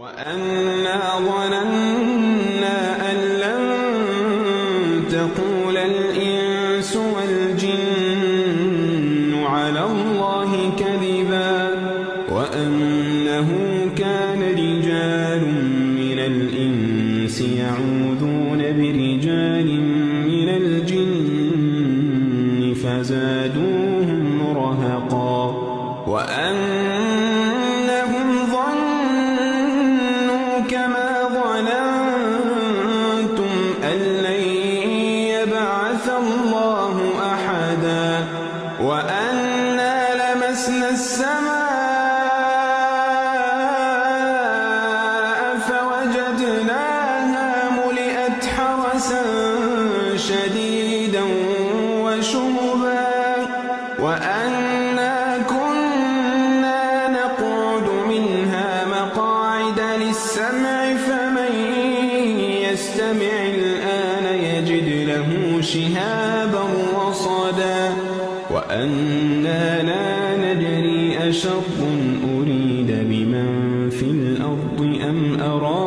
وأنا ظننا أن لن تقول الإنس والجن على الله كذبا وأنه كان رجال من الإنس يعوذون برجال من الجن فزادوهم رهقا وأنهم ظنوا كما ظننتم أن لن يبعث الله أحدا وأنا لمسنا السماء فوجدناها ملئت حرسا شديدا وشهبا وأنا كنا نقعد منها مقاعد للسمع فمن يستمع الآن يجد له شهابا رصدا وأنا لا ندري أشر أريد بمن في الأرض أم أراد